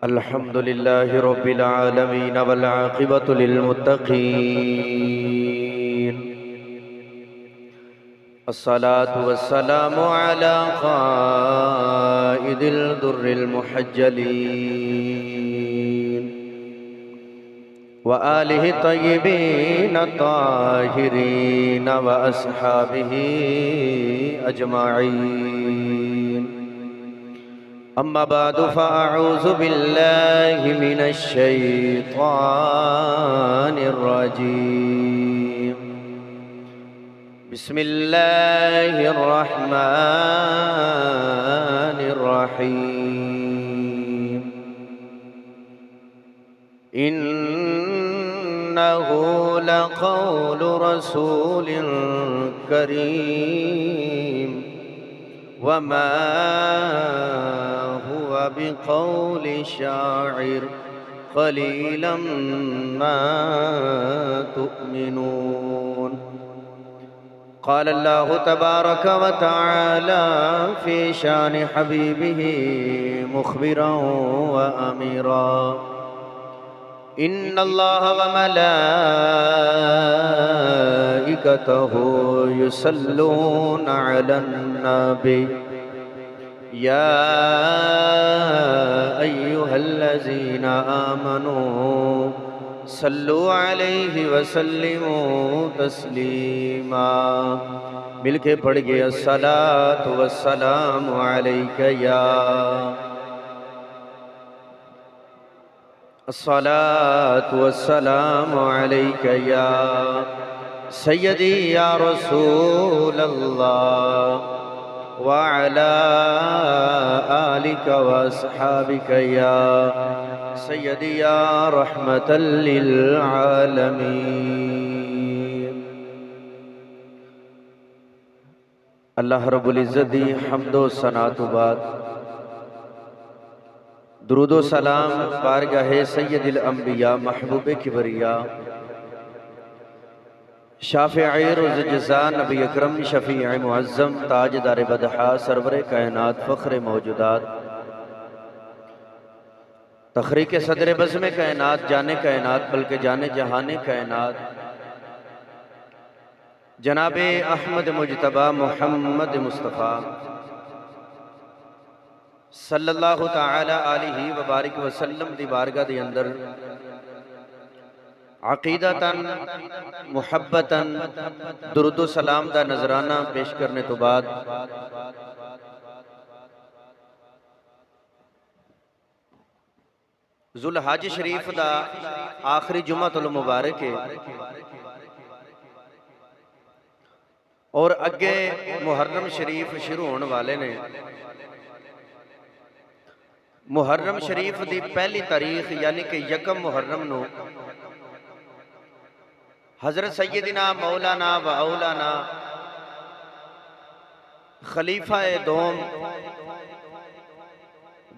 الحمد لله رب العالمين والعاقبة للمتقين. الصلاة والسلام على قائد الدر المحجلين وآله الطيبين الطاهرين وأصحابه أجمعين. أما بعد فأعوذ بالله من الشيطان الرجيم. بسم الله الرحمن الرحيم. إنه لقول رسول كريم وما هو بقول شاعر قليلا ما تؤمنون. قال الله تبارك وتعالى في شان حبيبه مخبرا وأميرا: إن الله وملائكته يصلون على النبي يا أيها الذين آمنوا صلوا عليه وسلموا تسلیما. مل کے پڑھ گئے الصلاۃ والسلام علیک یا الصلاۃ والسلام علیک یا سیدی یا رسول اللہ وعلى آلك واصحابك يا سيدي يا رحمة للعالمين. اللہ رب العزت دی حمد و ثنا تو بعد درود و سلام بارگاہ سید الانبیاء محبوب کبریا شافع روز جزا نبی اکرم شفیع معظم تاجدار بدحا سرور کائنات فخر موجودات تخریق صدر بزم کائنات جانے کائنات بلکہ جانے جہان کائنات جناب احمد مجتبی محمد مصطفیٰ صلی اللہ تعالی علیہ وبارک وسلم دی بارگاہ دی اندر عقیدتاً محبتاً درود و سلام دا نظرانہ پیش کرنے تو بعد ذوالحج شریف دا آخری جمعہ المبارک ہے اور اگے محرم شریف شروع ہونے والے نے. محرم شریف دی پہلی تاریخ یعنی کہ یکم محرم نو حضرت سیدنا مولانا و اولانا خلیفہ دوم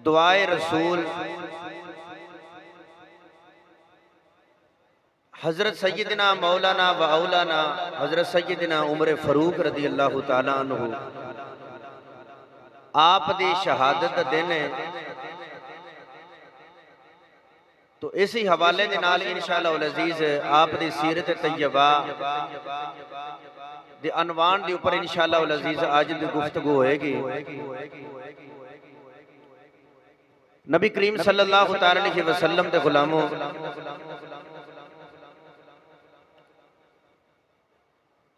دعائے رسول حضرت سیدنا مولانا و اولانا حضرت سیدنا عمر فاروق رضی اللہ تعالیٰ عنہ آپ دی شہادت دینے تو اسی حوالے دے نال انشاءاللہ العزیز آپ دی سیرت طیبہ دی عنوان دی اوپر انشاءاللہ العزیز آج دی گفتگو ہوئے گی. نبی کریم صلی اللہ علیہ وسلم دے غلاموں،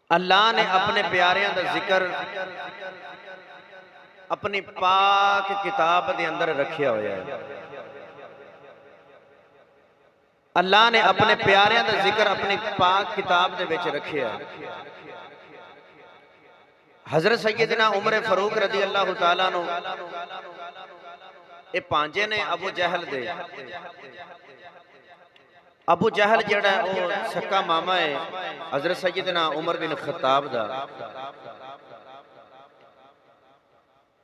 اللہ نے اپنے پیاریاں دا ذکر اپنی پاک کتاب دے اندر رکھیا ہویا ہے. اللہ نے اپنے پیاریاں دا ذکر اپنی پاک کتاب دے وچ رکھیا ہے. حضرت سیدنا عمر فاروق رضی اللہ تعالیٰ عنہ اے پانجے نے ابو جہل دے. ابو جہل جڑا ہے وہ سکا ماما ہے حضرت سیدنا عمر بن خطاب دا.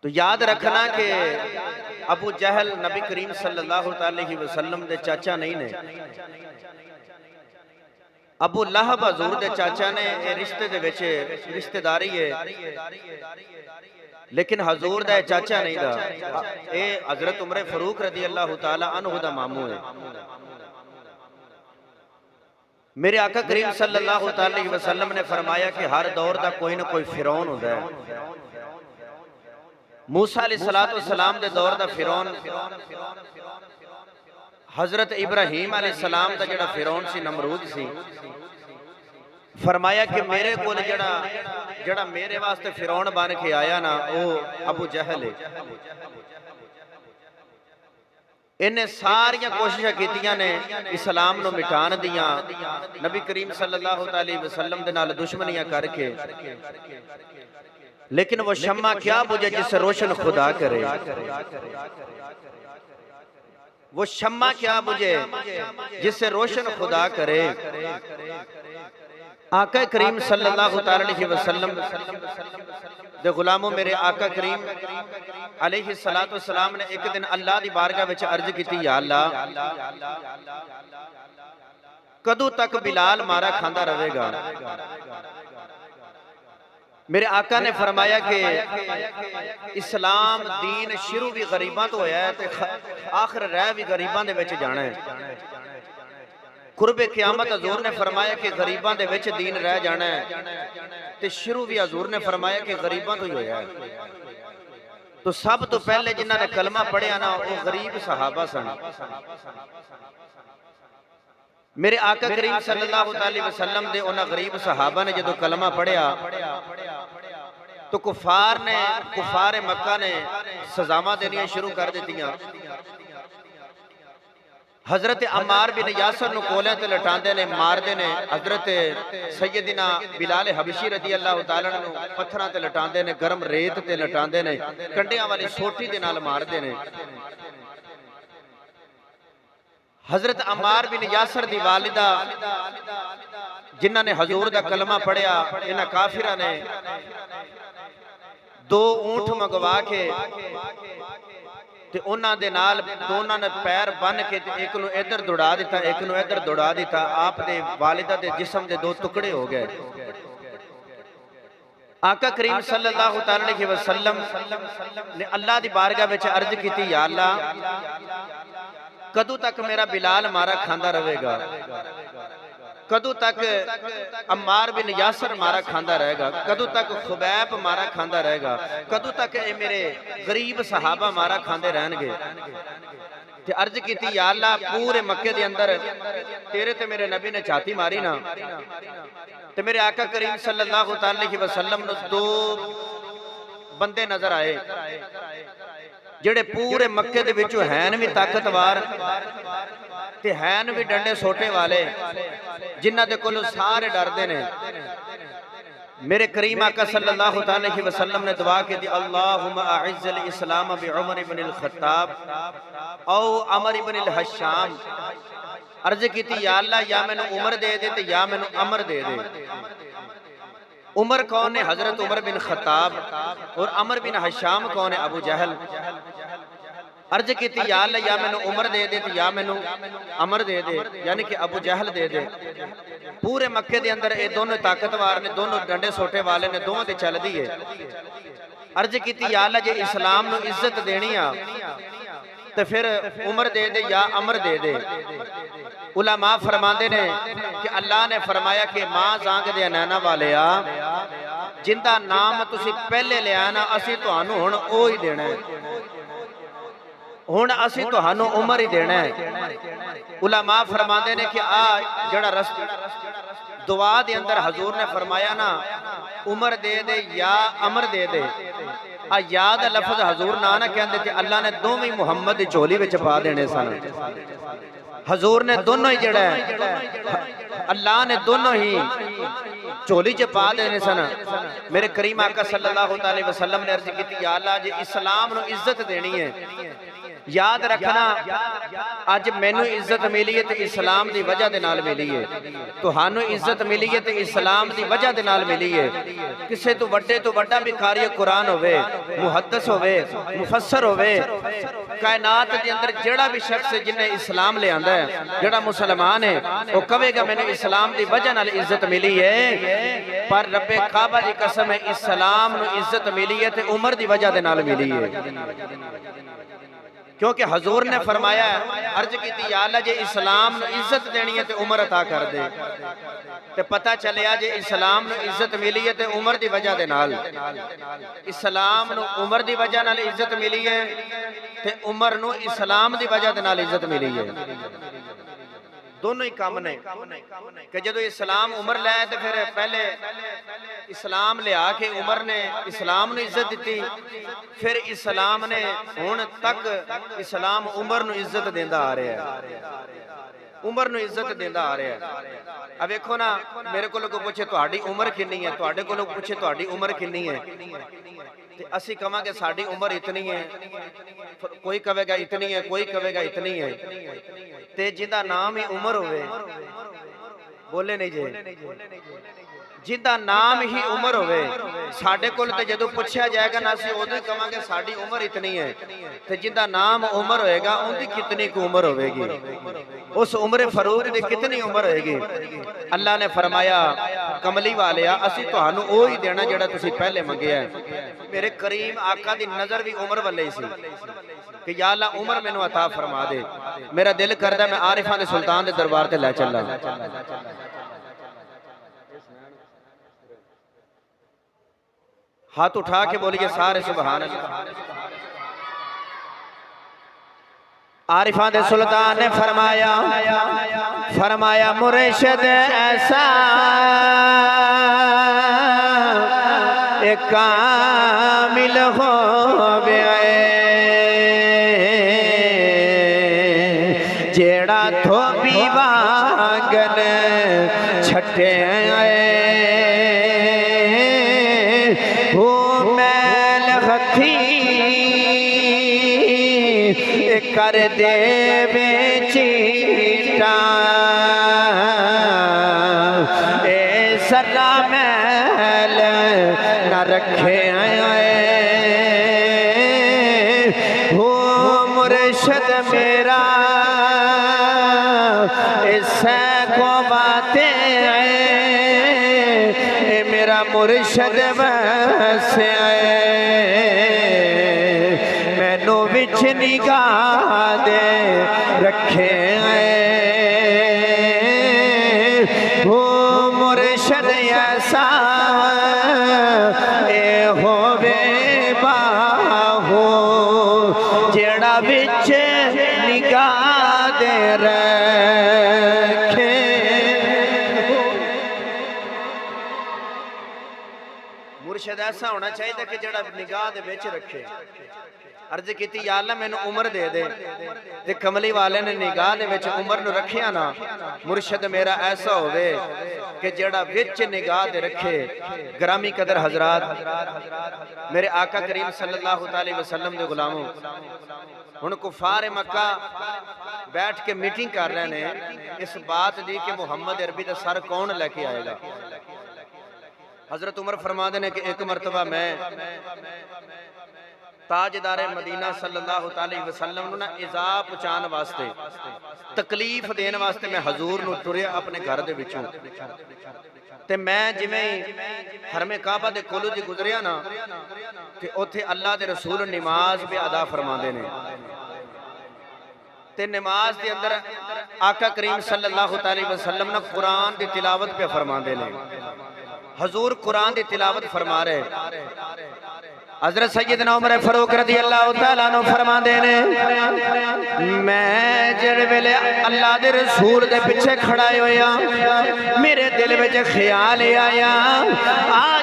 تو یاد رکھنا کہ ابو جہل نبی کریم صلی اللہ علیہ وسلم دے چاچا نہیں نے. ابو لہب حضور دے چاچا نے رشتے دے وچ رشتہ داری ہے لیکن حضور دا چاچا نہیں دا، اے حضرت عمر فاروق رضی اللہ تعالی عنہ دا ماموں ہے۔ میرے آقا کریم صلی اللہ علیہ وسلم نے فرمایا کہ ہر دور دا کوئی نہ کوئی فرعون ہوتا ہے۔ موسیٰ علیہ السلام دے دور دا فرعون حضرت ابراہیم علیہ السلام دا جڑا فرعون سی نمرود سی، فرمایا کہ میرے کو جڑا میرے واسطے فرعون بن کے آیا نا وہ ابو جہل ہے۔ انہیں ساریاں کوششیں کیتیاں نے اسلام نو مٹان دیاں، نبی کریم صلی اللہ علیہ وسلم دے نال دشمنیاں کر کے، لیکن وہ شمع کیا بجھے جس سے روشن خدا کرے، وہ شمع کیا بجھے جس سے روشن خدا کرے۔ آقا کریم صلی اللہ علیہ وسلم دے غلاموں میرے آقا کریم علیہ السلام نے ایک دن اللہ دی بارگاہ وچ عرض کیتی، یا اللہ کدوں تک بلال مارا کھاندا رہے گا؟ میرے آقا نے فرمایا کہ اسلام دین شروع بھی غریباں تو ہویا ہے تے آخر رہ بھی غریباں دے وچ جانا ہے۔ قرب قیامت حضور نے فرمایا کہ غریباں دے وچ دین رہ جانا ہے تے شروع بھی حضور نے فرمایا کہ غریباں تو ہی ہویا ہے۔ تو سب تو پہلے جنہاں نے کلمہ پڑھیا نا وہ غریب صحابہ سن۔ میرے آقا کریم صلی اللہ علیہ وسلم دے انہاں غریب صحابہ نے جدو کلمہ پڑھیا تو کفار مکہ نے سزاواں دینیاں شروع کر دیتیاں۔ حضرت عمار بن یاسر نو کولے تے لٹاندے نے، ماردے نے۔ حضرت سیدنا بلال حبشی رضی اللہ تعالیٰ نو پتھراں تے لٹاندے نے، گرم ریت تے لٹاندے نے، کنڈیاں والی سوٹی دے نال ماردے نے۔ حضرت عمار بن یاسر دی والدہ جنہاں نے حضور دا کلمہ پڑھیا، انہاں کافرہ نے 2 اونٹ منگوا کے تے انہاں دے نال دوناں نے پیر بن کے تے ایک نو ادھر دوڑا دیتا، ایک نو ادھر دوڑا دیتا۔ آپ دے والدہ دے جسم دے 2 ٹکڑے ہو گئے۔ آقا کریم صلی اللہ علیہ وسلم نے اللہ دی بارگاہ وچ عرض کیتی، یا اللہ کدوں تک میرا بلال مارا کھاندا رہے گا؟ کدوں تک عمار بن یاسر مارا کھاندا رہے گا؟ کدوں تک خبیب مارا کھاندا رہے گا؟ کدوں تک اے میرے غریب صحابہ مارا کھاندے رہن گے؟ تے عرض کیتی، یا اللہ پورے مکے دے اندر تیرے تے میرے نبی نے چھاتی ماری نا تے میرے آقا کریم صلی اللہ علیہ وسلم نو 2 بندے نظر آئے جڑے پورے مکے دے وچوں ہیں بھی طاقتوار تے ہیں بھی ڈنڈے سوٹے والے، جنہاں دے کولوں سارے ڈردے نے۔ میرے کریم آقا صلی اللہ علیہ وسلم نے دعا کی دی، اللہم اعز الاسلام بعمر بن الخطاب او عمر بن الحشام۔ عرض کی تھی، یا اللہ یا میں نے عمر دے دے تے یا میں نے عمر دے دے۔ عمر کون ہے؟ حضرت عمر بن خطاب، اور عمر بن حشام کون ہے؟ ابو جہل۔ عرض کی تھی، یا اللہ یا میں نے عمر دے دے تے یا میں نے عمر دے دے، یعنی کہ ابو جہل دے دے۔ پورے مکے دے اندر اے دونوں طاقتوار نے، دونوں ڈنڈے سوٹے والے نے، دونوں تے چل دی ہے۔ عرض کی تھی، یا اللہ جے اسلام نو عزت دینی آ تو پھر عمر دے دے یا عمر دے دے۔ علماء فرماندے نے کہ اللہ نے فرمایا کہ ماں زانگ دے نینا والے آ، جندہ نام تسی پہلے لے آنا، اسی تو ہنو ہن او ہی دینا ہے، ہن اسی تو ہنو عمر ہی دینا ہے۔ علماء فرماندے نے کہ جڑا دعا دے اندر حضور نے فرمایا نا عمر دے دے یا عمر دے دے، یاد لفظ حضور نہ کہندے تے اللہ نے دوویں محمد دی چولی وچ پا دینے سن۔ حضور نے دونوں ہی جڑا ہے، اللہ نے دونوں ہی چولی چ پا دینے سن۔ میرے کریم آقا صلی اللہ علیہ وسلم نے عرض کی، یا اللہ جی اسلام نو عزت دینی ہے یاد رکھنا اج مینوں عزت ملی ہے تے اسلام دی وجہ دے نال ملی ہے، تہانوں عزت ملی ہے تے اسلام دی وجہ دے نال ملی ہے۔ کسے تو وڈا بھی قاری قرآن ہوئے، محدث ہوئے، مفسر ہوئے، کائنات دے اندر جڑا بھی شخص جن نے اسلام لے آندا ہے، جڑا مسلمان ہے، وہ کہے گا میں نے اسلام دی وجہ نال عزت ملی ہے۔ پر رب کعبہ دی قسم ہے اسلام نو عزت ملی ہے تے عمر دی وجہ دے نال ملی ہے، کیونکہ حضور نے فرمایا ہے، عرض کی تھی یا اللہ جے اسلام نو عزت دینی ہے تے عمر عطا کر دے، تے پتہ چلیا جے اسلام نو عزت ملی ہے تے عمر دی وجہ دے نال، اسلام نو عمر دی وجہ نال عزت ملی ہے تے عمر نو اسلام دی وجہ دے نال عزت ملی ہے۔ دونوں ہی کام نے کہ جدو اسلام عمر لے تے پھر پہلے اسلام لے آ کے عمر نے اسلام نو عزت دیتی، پھر اسلام نے ہون تک اسلام عمر نو عزت دیندا آ رہا ہے، عمر نو عزت دیندا آ رہا ہے۔ اب دیکھو نا، میرے کو لوگ پوچھے تہاڈی عمر کتنی ہے، تہاڈے کو لوگ پوچھے تہاڈی عمر کتنی ہے، تے اسی کہاں کہ ساڈی عمر اتنی ہے، کوئی کہے گا اتنی ہے، کوئی کہے گا اتنی ہے، تے جندا نام ہی عمر ہوئے، بولے نہیں جے، جندا نام ہی عمر ہوئے، ساڈے کول تے جدو پوچھا جائے گا نا اسی اودوں ہی کہاں کہ ساڈی عمر اتنی ہے، تے جندا نام عمر ہوئے گا ان دی کتنی کو عمر ہوئے گی، اس عمر فاروق دی کتنی عمر ہوئے گی۔ اللہ نے فرمایا کملی والیا اسی تہانوں اوہی دینا جڑا تسی پہلے منگیا ہے۔ میرے کریم آقا دی نظر بھی عمر والے ہی سی کہ یا اللہ عمر مینوں عطا فرما دے، میرا دل کردا میں عارفاں دے سلطان دے دربار تے لے چلا۔ ہاتھ اٹھا کے بولیے سارے سبحان اللہ۔ عارفاں دے سلطان نے فرمایا مرشد ایسا ایک کامل ہو گیا جیڑا تھو بھی واگن چھٹے وہ میل ہتھی کر دے بیچیٹا اے سرا میل نہ رکھے ہو مرشد میرا اس کو باتیں اے میرا مرشد بس مینو وچ نگاہ دے رکھے ہو مرشد ایسا اے ہووے باہو جیڑا وچ نگاہ دے رکھے۔ مرشد ایسا ہونا چاہیے کہ جڑا نگاہ دے وچ رکھے۔ عرض کیتی یا اللہ مینوں عمر دے دے، تے کملی والے نے نگاہ دے وچ عمر نو رکھیا نا، مرشد میرا ایسا ہوئے کہ جڑا وچ نگاہ دے رکھے۔ گرامی قدر حضرات، میرے آقا کریم صلی اللہ علیہ وسلم دے غلاموں، ہن کفار مکہ بیٹھ کے میٹنگ کر رہے ہیں اس بات دی کہ محمد عربی دا سر کون لے کے آئے گا۔ حضرت عمر فرما دے نے کہ ایک مرتبہ میں تاجدار مدینہ صلی اللہ علیہ وسلم نے عذاب پہنچان واسطے، تکلیف دین واسطے میں حضور نو ٹریا اپنے گھر دے وچوں، تے میں جویں حرم کعبہ دے کولوں دی گزریا نا تے اوتھے اللہ دے رسول نماز پہ ادا فرماندے نے، تے نماز دے اندر آقا کریم صلی اللہ علیہ وسلم نے قرآن دی تلاوت پہ فرماندے نے۔ حضور قرآن دی تلاوت فرما رہے، حضرت سیدنا عمر فاروق رضی اللہ تعالیٰ عنہ فرما دینے میں جڑ ویلے اللہ دے رسول دے پیچھے کھڑائے ہویا میرے دل وچ خیال آیا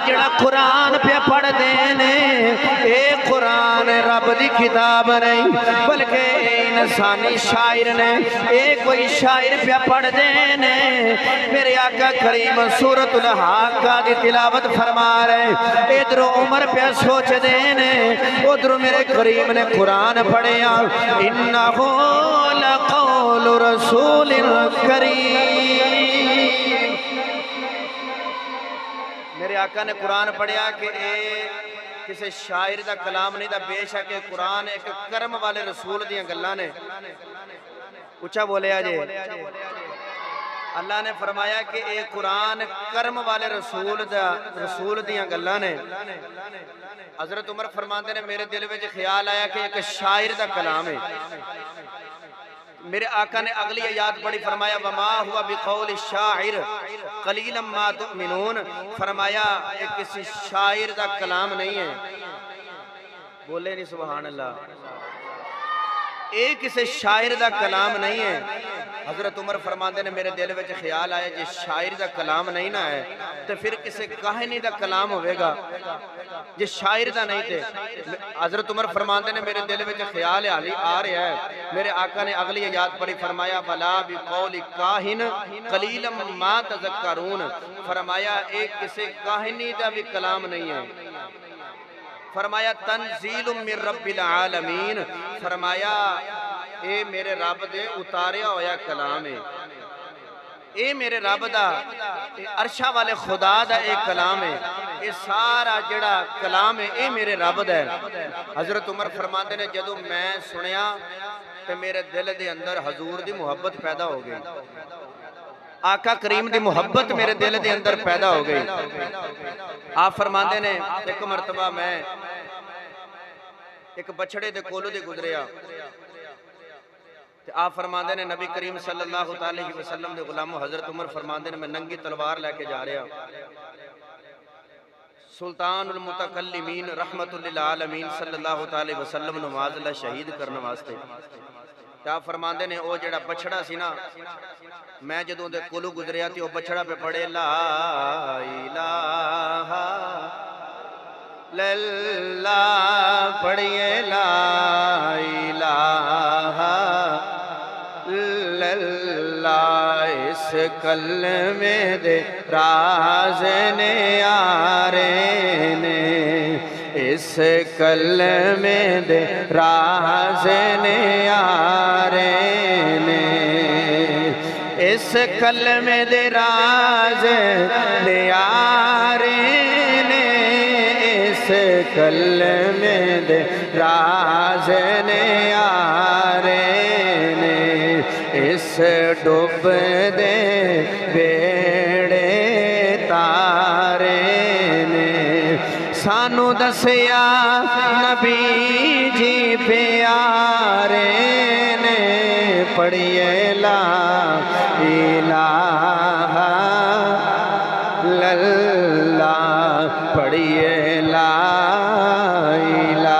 جڑا قرآن پہ پڑھ دینے اے قرآن رب دی کتاب نہیں بلکہ انسانی شاعر نے، اے کوئی شاعر پیا پڑھ دینے، میرے آقا کریم سورۃ الحاقہ دی تلاوت فرما رہے، ادھر عمر پیا سوچ دینے، ادھر میرے کریم نے قرآن پڑھیا، انہو لقول رسول کریم۔ میرے آقا نے قرآن پڑھیا کہ اے کسی شاعر دا کلام نہیں دا، بے شک قرآن ایک کرم والے رسول دیاں گلاں نے۔ اچھا بولیا جے، اللہ نے فرمایا کہ اے قرآن کرم والے رسول دیاں گلاں نے۔ حضرت عمر فرماندے نے میرے دل وچ خیال آیا کہ ایک شاعر دا کلام ہے۔ میرے آقا نے اگلی آیات پڑھی، فرمایا وما ہوا بقول الشاعر قلیلا ما تؤمنون، فرمایا یہ کسی شاعر دا کلام نہیں ہے، بولے نہیں سبحان اللہ، ایک کسی شاعر دا کلام نہیں ہے۔ حضرت عمر فرماندے نے میرے دل وچ خیال آیا جی شاعر دا کلام نہیں نہ ہے تو پھر کسی کاہنی دا کلام ہوئے گا جی شاعر دا نہیں تھے۔ حضرت عمر فرماندے نے میرے دل وچ خیال آ رہا ہے، میرے آقا نے اگلی آیات پڑھی، فرمایا بلا بقول کاہن قلیلا ما تذکرون، فرمایا ایک کسی کاہنی دا بھی کلام نہیں ہے، فرمایا تنزیل من رب العالمین، فرمایا اے میرے رب دے اتاریا ہویا کلام ہے، اے میرے رب دا عرشہ والے خدا دا ایک کلام ہے، اے سارا جڑا کلام ہے اے میرے رب دا ہے۔ حضرت عمر فرماندے نے جدو میں سنیا تو میرے دل دے اندر حضور دی محبت پیدا ہو گئی، آقا کریم دی محبت میرے دل دے اندر پیدا ہو گئی۔ آپ فرماندے نے ایک مرتبہ میں ایک بچڑے دے کولو دے گزریا، آپ فرماندے نے نبی کریم صلی اللہ علیہ وسلم دے غلامو، حضرت عمر فرماندے نے میں ننگی تلوار لے کے جا رہا، سلطان المتکلمین رحمت للعالمین صلی اللہ علیہ وسلم نماز اللہ شہید کرنے واسطے، آپ فرماندے نے او جڑا بچڑا سی نا، میں جدوں دے کولو گزریا تھی او بچڑا پہ پڑھے لا الہ الا اللہ، پڑھئے لا الہ الا اللہ، اس کلمے دے راز نیارے نے، اس کلمے دے راز نیارے نے، اس کلمے دے راز نیارے نے، اس کلمے دے راز نیارے نے، اس ڈوب دے بیڑے تارے نے، سانو دسیا نبی جی پیارے نے، پڑھئے لا الہ الا اللہ، پڑھئے لا الہ۔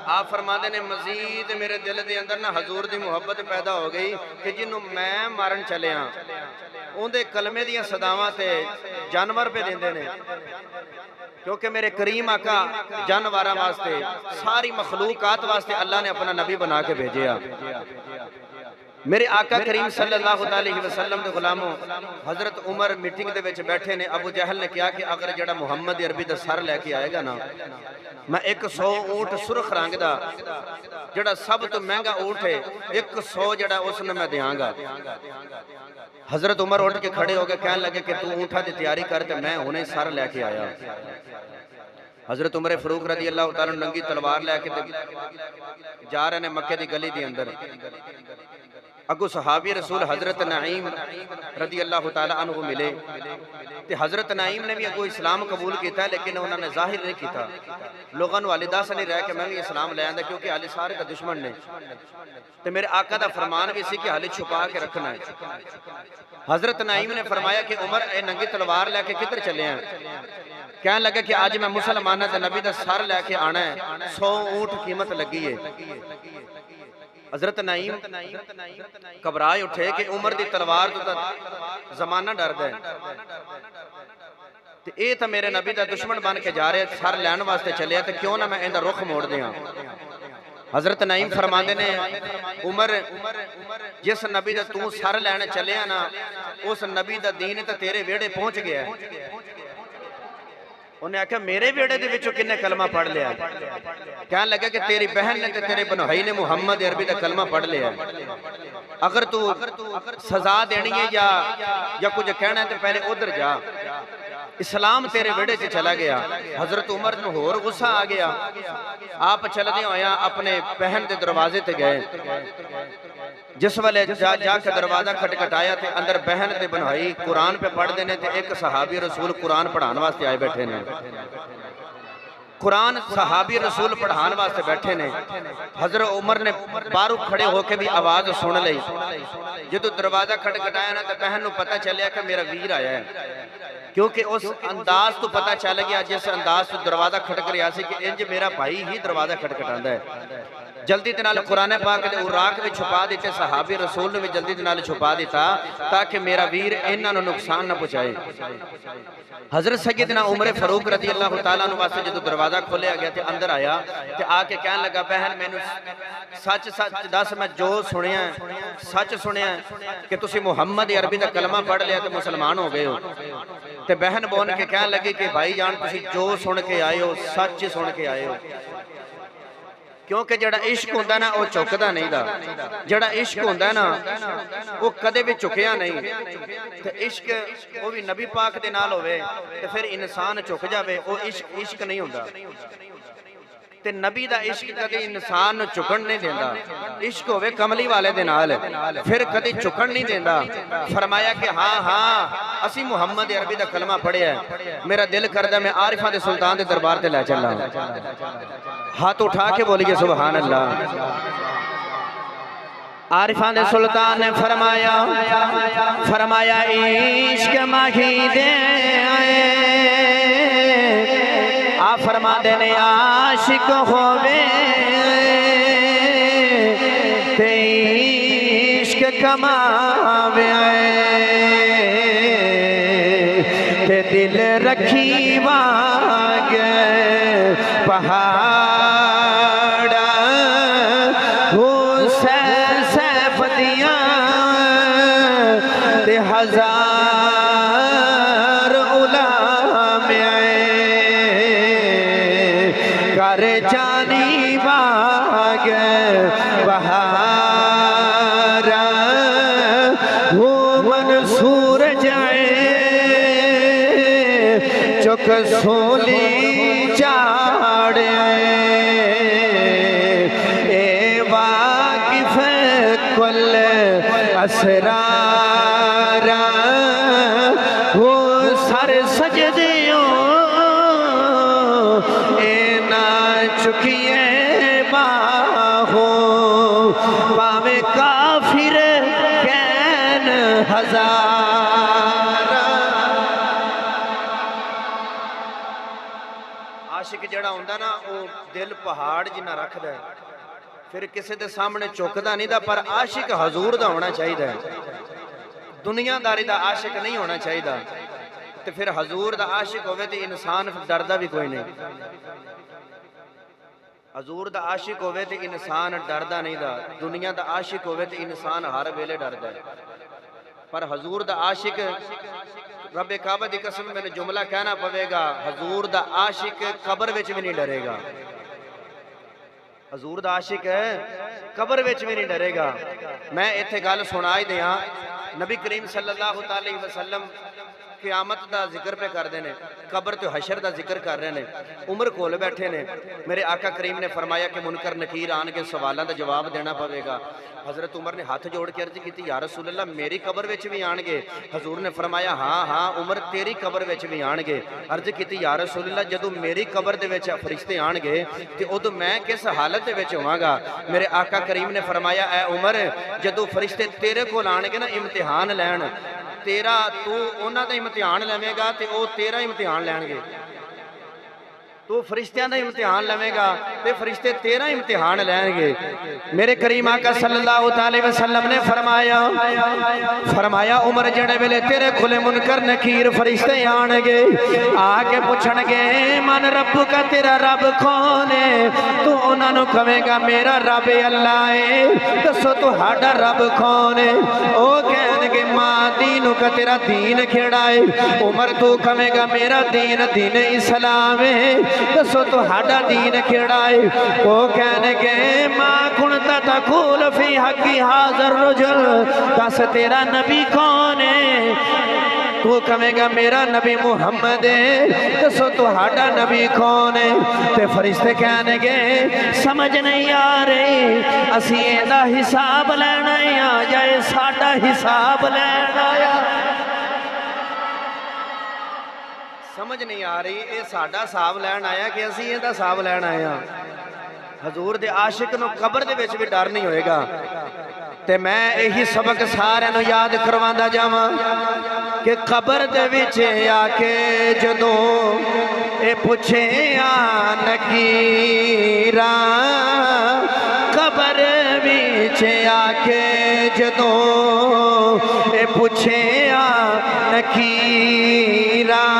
آپ فرماندے نے مزید میرے دل دے اندر نہ حضور دی محبت پیدا ہو گئی کہ جنہوں میں مارن چلے ہاں ان دے کلمے دیاں صداواں تے جانور پہ دیندے نے، کیونکہ میرے کریم آقا جانوراں واسطے ساری مخلوقات واسطے اللہ نے اپنا نبی بنا کے بھیجیا۔ میرے آقا کریم صلی اللہ علیہ وسلم دے غلاموں، حضرت عمر میٹنگ دے وچ بیٹھے نے، ابو جہل نے کہا کہ اگر جڑا محمد عربی دا سر لے کے آئے گا نا، میں 100 اونٹ سرخ رنگ دا جڑا سب تو مہنگا اونٹ ہے 100 جڑا اس نے میں دیاں گا۔ حضرت عمر اٹھ کے کھڑے ہو گئے، کہنے لگے کہ تو اونٹا دی تیاری کرتے، میں انہیں سر لے کے آیا۔ حضرت عمر فاروق رضی اللہ تعالیٰ ننگی تلوار لے کے جا رہے نے مکے دی گلی دی اندر، اگو صحابی رسول حضرت نعیم رضی اللہ تعالیٰ عنہ ملے، تے حضرت نعیم نے بھی اگو اسلام قبول کیتا ہے لیکن انہوں نے ظاہر نہیں کیتا، لوگوں نے والدہ سے نہیں رہ کہ میں بھی اسلام لے آندہ کیونکہ علی سارے کا دشمن نے، تے میرے آقا دا فرمان بھی اسی کہ حالی چھپا کے رکھنا ہے۔ حضرت نعیم نے فرمایا کہ عمر اے ننگی تلوار لے کے کدھر چلے ہیں؟ کہنے لگے کہ آج میں مسلمانہ تے نبی دا سر لے کے آنا ہے، 100 اونٹ قیمت لگی ہے۔ حضرت نعیم گھبرائے اٹھے کہ عمر دی تلوار تو زمانہ ڈرد ہے، اے تا میرے نبی دا دشمن بن کے جا رہے سر لین واسطے چلے تو کیوں نہ میں اندر رخ موڑ دیاں۔ حضرت نعیم فرماندے نے عمر جس نبی دا تو سر لینے چلیا نا اس نبی دا دین تے تیرے ویڑے پہنچ گیا ہے۔ انہیں آکھا میرے ویڑے دے وچوں کنے کلمہ پڑھ لیا، کہنے لگا کہ تیری بہن نے تے تیرے بنوہائی نے محمد عربی دا کلمہ پڑھ لیا، اگر تو سزا دینی ہے یا کچھ کہنا ہے تو پہلے ادھر جا، اسلام تیرے ویڑے سے چلا گیا۔ حضرت عمر نے ہور غصہ آ گیا، آپ چل دے ہویا اپنے بہن دے دروازے تے گئے، جس والے جا کے دروازہ کھٹکھٹایا تے اندر بہن تے بنوائی قرآن پہ پڑھ دینے تے ایک صحابی رسول قرآن پڑھان واسطے آئے بیٹھے نے، قرآن صحابی رسول پڑھان واسطے بیٹھے نے۔ حضرت عمر نے باہروں کھڑے ہو کے بھی آواز سن لئی، جدو دروازہ کھٹکھٹایا نا تے بہن نو پتہ چلیا کہ میرا ویر آیا ہے، کیونکہ اس انداز تو پتہ چل گیا جس انداز تو دروازہ کھٹک رہا سی کہ انج میرا بھائی ہی دروازہ کھٹکھٹاندا ہے۔ جلدی دے نال قرآن پاک دے اوراق میں چھپا دیتے، صحابی رسول نے بھی جلدی دے نال چھپا دیتا تاکہ میرا ویر انہاں نو نقصان نہ پہنچائے۔ حضرت سیدنا عمر فاروق رضی اللہ تعالیٰ عنہ واسطے جدو دروازہ کھولیا گیا تے اندر آیا تے آ کے کہنے لگا بہن میں سچ دس میں جو سنیا ہے سچ سنیا ہے کہ تسی محمد عربی دا کلمہ پڑھ لیا تے مسلمان ہو گئے ہو۔ تے بہن بون کے کہنے لگی کہ بھائی جان تسی جو سن کے آئے ہو سچ سن کے آئے ہو، کیونکہ جڑا عشق ہوندہ نا وہ چکدا نہیں دا، جڑا عشق ہوندہ نا وہ کدے بھی چکیا نہیں، تے عشق وہ بھی نبی پاک دے نال ہوئے تے پھر انسان چک جاوے، وہ عشق نہیں ہوندہ، تے نبی دا عشق کدے انسان چکن نہیں دیندہ، عشق ہوئے کملی والے دے نال پھر کدے چکن نہیں دیندہ۔ فرمایا کہ ہاں اسی محمد عربی دا کلمہ پڑھے ہے، میرا دل کردہ میں عارفہ دے سلطان دے دربار تے لے چلا ہوں، ہاتھ اٹھا کے بولیے سبحان اللہ۔ عارفہ دے سلطان نے فرمایا عشق ماہی دے آئے، آپ فرما دینے عاشق ہوئے تے عشق کماوے تے دل رکھی واگے پہاڑا ہو سیف دیاں تے ہزار کر جانی باغ بہار وہ منصور جائے چک سولی چاڑے اے واقف کل اسرار وہ سر سجدیوں چکیے باہوں پاوے کافر کین ہزار۔ عاشق جڑا ہوندہ نا وہ دل پہاڑ جنہ رکھ دے، پھر کسی دے سامنے چوکدہ نہیں دا، پر عاشق حضور دا ہونا چاہی دا، دنیا داری دا عاشق نہیں ہونا چاہی دا، تو پھر حضور دا عاشق ہوئے تو انسان ڈردہ بھی کوئی نہیں، حضور دا عاشق ہوئے تے انسان ڈردہ نہیں دا، دنیا دا عاشق ہوئے تے انسان ہر ویلے ڈردہ ہے، پر حضور دا عاشق رب کعبہ دی قسم میں نے جملہ کہنا پوے گا، حضور دا عاشق قبر وچ بھی نہیں ڈرے گا، حضور دا عاشق ہے قبر وچ بھی نہیں ڈرے گا۔ میں ایتھے گل سنائی دیاں، نبی کریم صلی اللہ علیہ وسلم قیامت دا ذکر پہ کر دینے، قبر تو حشر دا ذکر کر رہے نے، عمر کھول بیٹھے نے، میرے آقا کریم نے فرمایا کہ منکر نکیر آن کے سوالوں دا جواب دینا پوے گا۔ حضرت عمر نے ہاتھ جوڑ کے عرض کی یا رسول اللہ میری قبر وچ بھی آن گے؟ حضور نے فرمایا ہاں عمر تیری قبر وچ بھی آن گے۔ عرض کی یا رسول اللہ جدو میری قبر دے وچ فرشتے آن گے تے ادو میں کس حالت دے وچ ہواں گا؟ میرے آقا کریم نے فرمایا اے عمر جدو فرشتے تیرے کول آن گے نا امتحان لین، تیرا تو انہاں دا امتحان لویں گا تے او تیرا امتحان لین گے۔ تو فرشتیاں دا امتحان لویں گا تے فرشتے تیرا امتحان لیں گے۔ میرے کریم آقا صلی اللہ علیہ وسلم نے فرمایا عمر جڑے ویلے تیرے کھلے منکر نکیر فرشتے آن گے، آکے پوچھن گے من رب کا تیرا رب کون ہے؟ تو انہاں نو کہے گا میرا رب اللہ ہے۔ دسو تو ہاڈا رب کون ہے؟ او کہن گے ماں دینو کا تیرا دین کھڑا ہے۔ عمر تو کہے گا میرا دین دین اسلام ہے۔ دسو تو ہاڈا دین کھڑا ہے؟ وہ کہنے گے ماں کنتا تقول فی حقی حاضر رجل، دس تیرا نبی کون ہے؟ تو کہے گا میرا نبی محمد ہے۔ دسو تو ہاڈا نبی کون ہے؟ تے فرشتے کہنے گے سمجھ نہیں آ رہی، اسی ایدہ حساب لینا یا جائے ساڈا حساب لینا یا سمجھ نہیں آ رہی اے ساڈا حساب لین آیا کہ اسی یہ دا حساب لین آیا۔ حضور دے عاشق نو قبر دے وچ بھی ڈر نہیں ہوئے گا۔ تے میں یہی سبق سارے نو یاد کرواندا جاواں کہ قبر دے وچ آ کے جدوں اے پوچھے آ نکیراں، قبر وچ آ کے جدوں اے پوچھے آ نکیراں،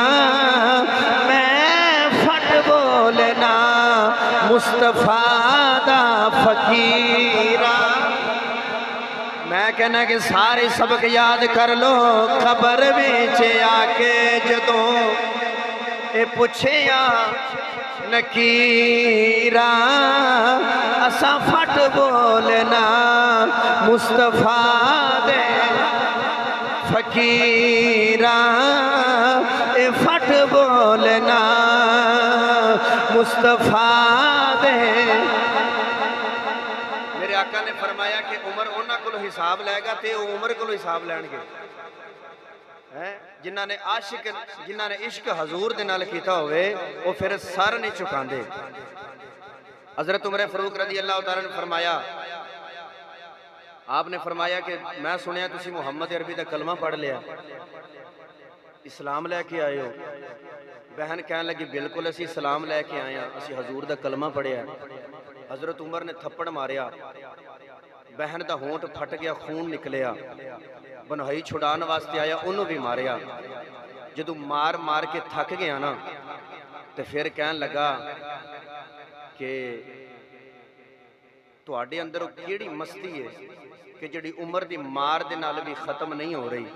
بولنا مصطفیٰ دا فقیرہ۔ میں کہنا کہ سارے سبق یاد کر لو، قبر وچ آ کے جدوں اے پوچھیا نکیراں، اساں پھٹ بولنا مصطفیٰ دے فقیراں، اے پھٹ بولنا مصطفیٰ دے۔ میرے آقا نے فرمایا کہ عمر انہاں کو حساب لے گا تے عمر کو حساب لین گے جنہاں نے عشق حضور دے نال کیتا ہوئے وہ پھر سر نہیں چکاندے۔ حضرت عمر فاروق رضی اللہ تعالیٰ نے فرمایا، آپ نے فرمایا کہ میں سنیا تسی محمد عربی دا کلمہ پڑھ لیا، اسلام لے کے آئے ہو؟ بہن کہنے لگی بالکل اسی اسلام لے کے آئے ہیں، اسی حضور دا کلمہ پڑھیا۔ حضرت عمر نے تھپڑ ماریا، بہن دا ہونٹ پھٹ گیا، خون نکلیا، بنائی چھڑان واسطے آیا، انہوں بھی ماریا۔ جدو مار کے تھک گیا نا تو پھر کہنے لگا کہ تواڈے اندر کیڑی مستی ہے کہ جڑی عمر دی مار دے نال بھی ختم نہیں ہو رہی؟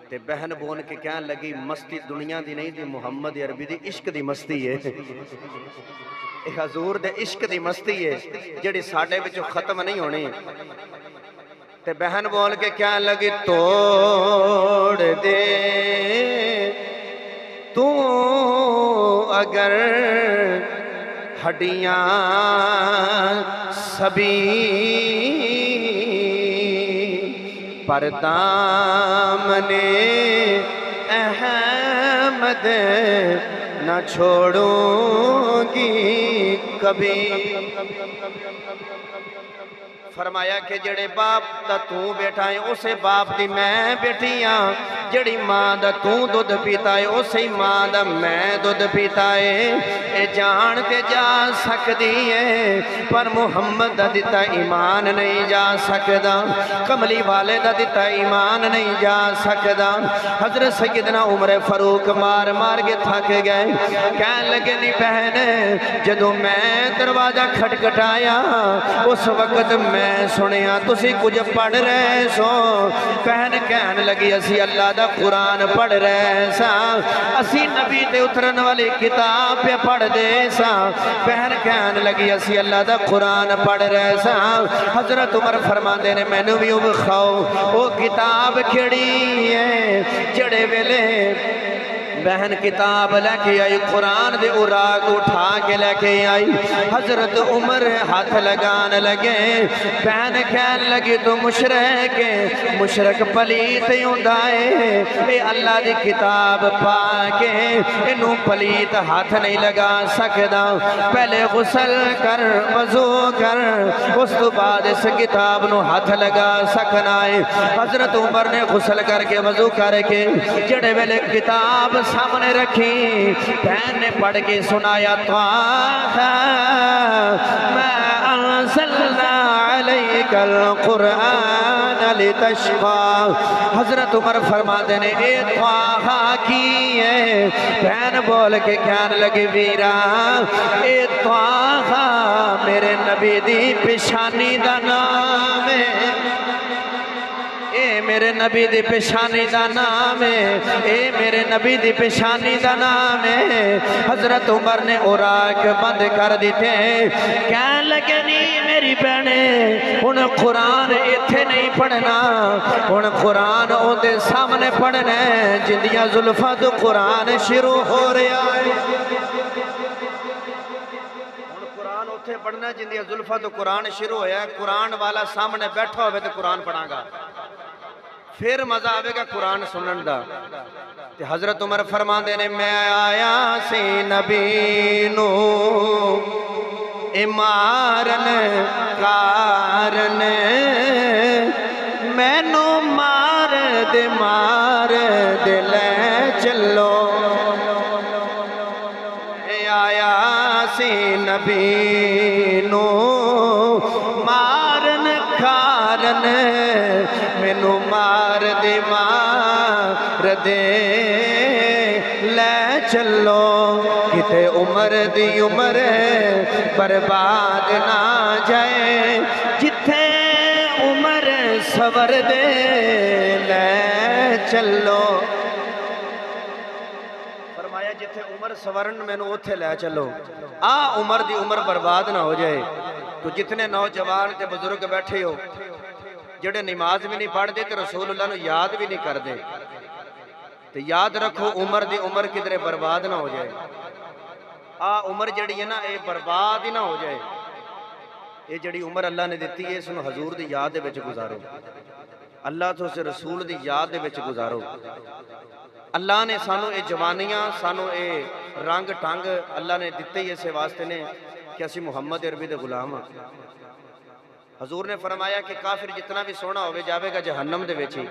تے بہن بون کے کہنے لگی مستی دنیا دی نہیں دی محمد عربی دی عشق دی مستی ہے، حضور دے عشق دی مستی ہے جڑی ساڈے وچوں ختم نہیں ہونی۔ تے بہن بول کے کہنے لگی توڑ دے تو اگر ہڈیاں سبھی، پر دامنے احمد نہ چھوڑوں گی کبھی۔ فرمایا کہ جڑے باپ دا تو بیٹھا ہے اسے باپ دی میں بیٹھی ہاں، جڑی ماں دا تو دودھ پیتا ہے اسے ماں دا میں دودھ پیتا ہے۔ اے جان تے جا سکدی ہے پر محمد دا دیتا ایمان نہیں جا سکدا، کملی والے دا دیتا ایمان نہیں جا سکدا۔ حضرت سیدنا عمر فاروق مار کے تھک گئے، کہنے لگے نہیں بہن جدو میں دروازہ کھٹکھٹایا اس وقت میں سنیا تسی کچھ پڑھ رہے سو۔ بہن کہنے لگی اسی اللہ دا قرآن پڑھ رہے سا، اسی نبی تے اترن والی کتاب پہ پڑھ دے سا۔ بہن کہنے لگی اسی اللہ دا قرآن پڑھ رہے سا۔ حضرت عمر فرماندے نے مینوں بھی وکھاؤ وہ کتاب کیڑی ہے جڑے ویلے بہن کتاب لے کے آئی، قرآن دے اوراق اٹھا کے لے کے آئی۔ حضرت عمر ہاتھ لگان لگے، بہن کہنے لگی تو مشرک پلیت ہوندا ہے، اے اللہ دی کتاب پا کے انہوں پلیت ہاتھ نہیں لگا سکدا۔ پہلے غسل کر وضو کر اس تو بعد اس کتاب نو ہاتھ لگا سکنا ہے۔ حضرت عمر نے غسل کر کے وضو کر کے جڑے ویلے کتاب سامنے رکھی بہن نے پڑھ کے سنایا طٰہٰ مَا أَنزَلْنَا عَلَيْكَ الْقُرْآنَ لِتَشْقَىٰ۔ حضرت عمر فرماتے نے اے طٰہٰ کی ہے؟ بہن بول کے کہنے لگی ویرا اے طٰہٰ میرے نبی دی پیشانی دا نام ہے، اے میرے نبی دی پیشانی دا نام ہے، اے میرے نبی دی پیشانی دا نام ہے۔ حضرت عمر نے اوراق بند کر دیتے ہیں، کہنے لگے نہیں میری بہنے ان قرآن ایتھے نہیں پڑھنا، ان قرآن ان دے سامنے پڑھنا ہے جندیاں زلفہ تو قرآن شروع ہو رہا ہے۔ قرآن اتھے پڑھنا جندیاں زلفہ تو قرآن شروع ہویا ہے، قرآن والا سامنے بیٹھا ہوئے تو قرآن پڑھا گا، پھر مزہ آوے گا قرآن سنن دا۔ تے حضرت عمر فرما دینے میں آیا سی نبی نو مارن کارن، میں نو مار دے لے چلو، آیا سی نبی نو مارن کارن، میں نو مار دے لے چلو، کتے عمر دی عمر برباد نہ جائے، جتھے عمر صبر دے لے چلو۔ فرمایا جتھے عمر سورن میں نو اتھے لے چلو، عمر دی عمر برباد نہ ہو جائے۔ تو جتنے نوجوان تے بزرگ بیٹھے ہو جڑے نماز بھی نہیں پڑھ دے تے رسول اللہ نو یاد بھی نہیں کر دے، تو یاد رکھو عمر دی عمر کدھرے برباد نہ ہو جائے۔ عمر جڑی ہے نا اے برباد ہی نہ ہو جائے، یہ جڑی عمر اللہ نے دیتی ہے اس نو حضور دی یاد دے وچ گزارو، اللہ تو اسے رسول دی یاد دے وچ گزارو۔ اللہ نے سانو اے جوانیاں سانو اے رنگ ٹنگ اللہ نے دیتے ہی اسے واسطے نے کہ اسی محمد عربی دے غلام ہاں۔ حضور نے فرمایا کہ کافر جتنا بھی سونا ہوئے جاوے گا جہنم دے وچ ہی،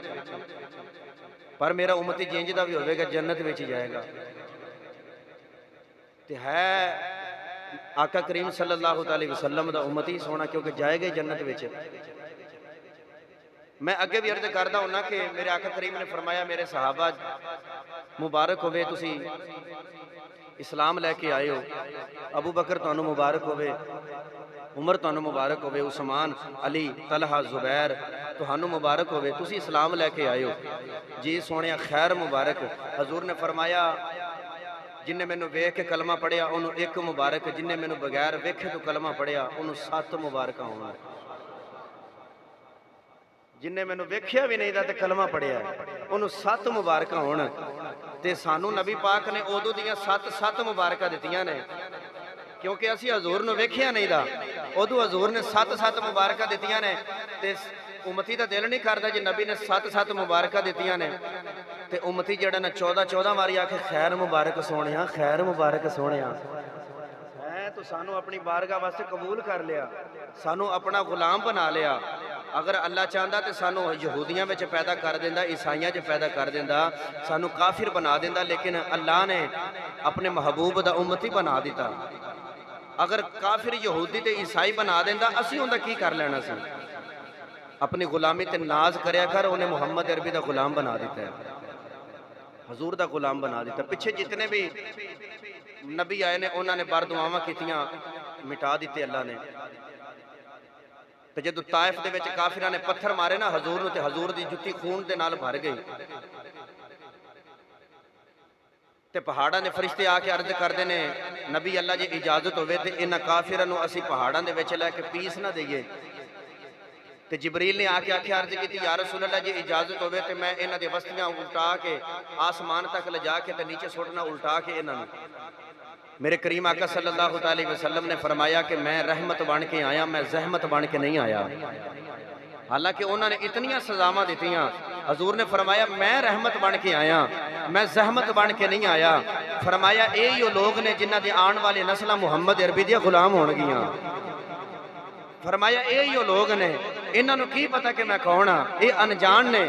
پر میرا امتی جینج دا بھی ہوئے گا جنت وچ ہی جائے گا۔ تے ہے آقا کریم صلی اللہ علیہ وسلم دا امتی سونا کیونکہ جائے گا جنت وچ۔ میں اگے بھی عرض کردہ ہوں نا کہ میرے آقا کریم نے فرمایا میرے صحابہ مبارک ہوئے تسی اسلام لے کے آئے ہو، ابو بکر تانوں مبارک ہوئے، عمر تانوں مبارک ہوئے، عثمان علی طلحہ زبیر تانوں مبارک ہوئے، تسی اسلام لے کے آئے ہو جی سونے خیر مبارک۔ حضور نے فرمایا جن نے مینوں ویکھ کے کلمہ پڑھیا انہوں ایک مبارک، جن نے مینوں بغیر ویکھے تو کلمہ پڑھیا انہوں 7 مبارکہ ہونا، جن نے مینوں ویکھیا بھی نہیں دا تے کلمہ پڑھیا انہوں 7 مبارکہ ہونا۔ تے سانو نبی پاک نے اودو دیاں 7 مبارکہ دیتیاں نے، کیونکہ اسی حضور نو ویکھیا نہیں دا، اودو حضور نے 7 مبارکہ دیتیاں نے۔ تے امتی دا دل نہیں کردا جی نبی نے 7 مبارکہ دیتیاں نے تے امتی جڑا نا 14 ماری آکھے خیر مبارک سونیاں، خیر مبارک سونیاں۔ تو سانو اپنی بارگاہ واسطے قبول کر لیا، سانو اپنا غلام بنا لیا۔ اگر اللہ چاہتا تو سانو یہودیاں میں پیدا کر دیندہ، عیسائیاں میں پیدا کر دیندہ، سانو کافر بنا دیندہ، لیکن اللہ نے اپنے محبوب دا امتی بنا دیتا۔ اگر کافر یہودی تے عیسائی بنا دیندہ اسی ہوندہ کی کر لینا سی؟ اپنی غلامی تے ناز کریا کر انہیں محمد عربی دا غلام بنا دیتا ہے، حضور دا غلام بنا دیتا۔ پچھے جتنے بھی نبی آئے نے انہوں نے بردعاواں کیتیاں مٹا دیتے اللہ نے۔ تے جدو طائف دے وچ کافراں نے پتھر مارے نا حضور نو تے حضور دی جُتی خون دے نال بھر گئی، تے پہاڑاں نے فرشتے آ کے عرض کردے نے نبی اللہ جی اجازت ہوئے تے انہاں کافراں نو اسی پہاڑاں دے وچ لے کے پیس نہ دئیے۔ تے جبریل نے آ کے عرض کی یا رسول اللہ جی اجازت ہوئے تے میں انہاں دی وستیاں الٹا کے آسمان تک لے جا کے تے نیچے سٹنا الٹا کے انہاں نو۔ میرے کریم آقا صلی اللہ علیہ وسلم نے فرمایا کہ میں رحمت بن کے آیا، میں زحمت بن کے نہیں آیا۔ حالانکہ انہوں نے اتنیاں سزاواں دیتیاں، حضور نے فرمایا میں رحمت بن کے آیا، میں زحمت بن کے نہیں آیا۔ فرمایا اے لوگ نے جنہ دے آن والے نسلہ محمد عربی دیا غلام ہون گیاں۔ فرمایا یہ لوگ نے انہاں نوں کی پتا کہ میں کون ہاں یہ انجان نے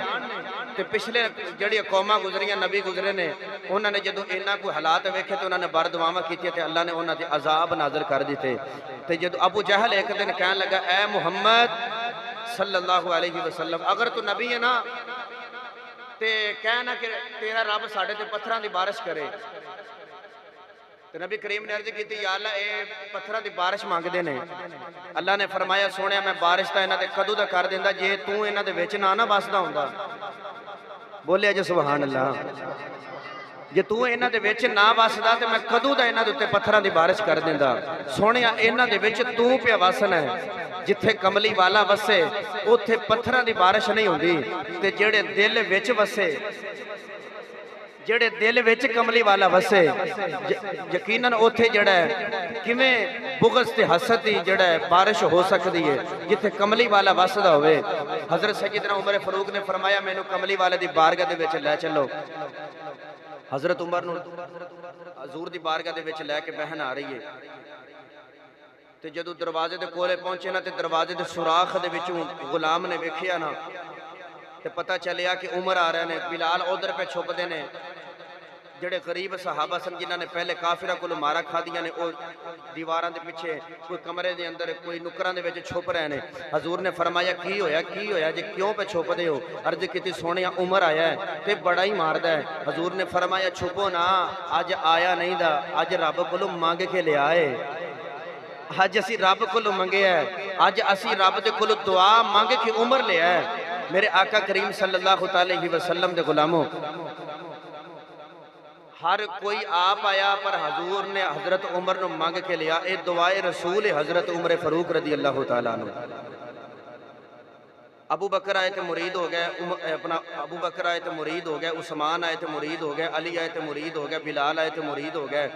تے پچھلے جڑی قوماں گزریاں نبی گزرے نے انہاں نے جدوں انہاں کوئی حالات ویکھے تے انہاں نے بردعاواں کیتیاں تے اللہ نے انہاں تے عذاب نازل کر دیتے تے جدوں ابو جہل ایک دن کہن لگا اے محمد صلی اللہ علیہ وسلم اگر تو نبی ہے نا تے کہنا کہ تیرا رب ساڈے تے پتھراں دی بارش کرے تے نبی کریم نے عرض کیتی یا اللہ اے پتھراں دی بارش مانگدے نے اللہ نے فرمایا سونیا میں بارش تا انہاں تے کدوں دا کر دیندا جے تو انہاں دے وچ نہ وسدا ہوندا بولے جی سبحان اللہ جے تو انہاں دے وچ نہ وسدا تے میں کدوں دا انہاں دے تے پتھراں دی بارش کر دیندا سونیا انہاں دے وچ تو پیا وسنا ہے جتھے کملی والا وسے اوتھے پتھراں دی بارش نہیں ہوندی تے جڑے دل وچ وسے جڑے دل وچ کملی والا وسے یقیناً اوتھے جڑا ہے کیویں بغض تے حسد دی جڑا ہے بارش ہو سکدی ہے جتھے کملی والا وسدا ہوئے حضرت سیدنا عمر فاروق نے فرمایا مینوں کملی والے دی بارگاہ دے وچ لے چلو حضرت عمر نوں حضور دی بارگاہ دے وچ لے کے بہن آ رہی ہے تے جدوں دروازے دے کولے پہنچے نا تے دروازے دے سوراخ دے وچوں غلام نے ویکھیا نا تے پتہ چلیا کہ عمر آ رہے نے بلال ادھر پہ چھپ دے نے جڑے غریب صحابہ سن جنہاں نے پہلے کافرہ کو مارا کھا دیا نے او دیواراں دے پیچھے کوئی کمرے دے اندر کوئی نکراں دے وچ چھپ رہے نے حضور نے فرمایا کی ہویا جے کیوں پہ چھپ دے ہو عرض کیتی سونیا عمر آیا ہے تے بڑا ہی ماردا ہے حضور نے فرمایا چھپو نا اج آیا نہیں دا اج رب کولوں مانگ کے لے آئے اج اسی رب کولوں منگیا ہے اج اسی رب دے کولوں دعا مانگ کے عمر لے آئے میرے آقا کریم صلی اللہ علیہ وسلم دے غلاموں ہر کوئی آپ آیا پر حضور نے حضرت عمر نو مانگ کے لیا اے دعائے رسول حضرت عمر فاروق رضی اللہ تعالیٰ عنہ ابو بکر آئے تھے مرید ہو گئے اپنا ابو بکر آئے تھے مرید ہو گئے عثمان آئے تھے مرید ہو گئے علی آئے تھے مرید ہو گئے بلال آئے تھے مرید ہو گئے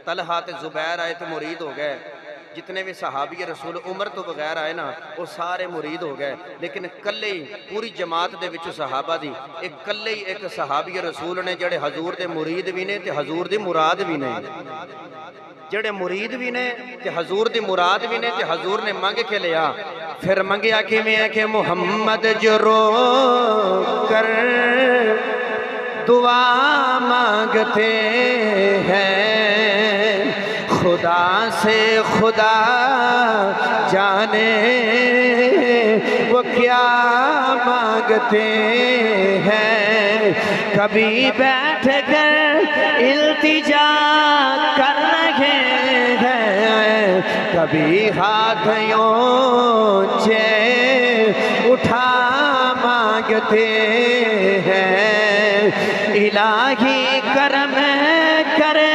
طلحہ تے زبیر آئے تھے مرید ہو گئے جتنے بھی صحابی رسول عمر تو بغیر آئے نا وہ سارے مرید ہو گئے لیکن کلے ہی پوری جماعت دے وچ صحابہ دی ایک کلے ہی ایک صحابی رسول نے جڑے حضور دے مرید بھی نے تے حضور دی مراد بھی نے جڑے مرید بھی نے تے حضور دی مراد بھی نے تے حضور نے مانگ کے لیا پھر منگیا کہ میں کہ محمد جو رو کر دعا مانگتے ہیں خدا سے خدا جانے وہ کیا مانگتے ہیں کبھی بیٹھ کر التجا کر رہے ہیں کبھی ہاتھ اونچے اٹھا مانگتے ہیں الہی کرم کرے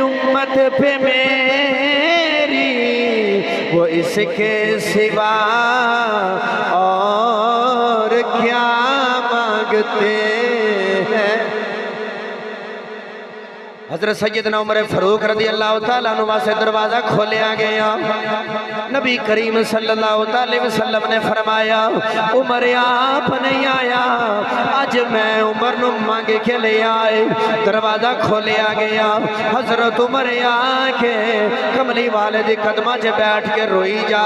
امت پہ میری وہ اس کے سوا اور کیا مانگتے ہیں حضرت سیدنا عمر فاروق رضی اللہ تعالیٰ عنہ واسطے دروازہ کھولیا گیا نبی کریم صلی اللہ علیہ وسلم نے فرمایا عمر آپ نہیں آیا آج میں عمر نو مانگ کے لے آئے دروازہ کھولیا گیا حضرت عمر آکے کملی والے دی قدمہ سے بیٹھ کے روئی جا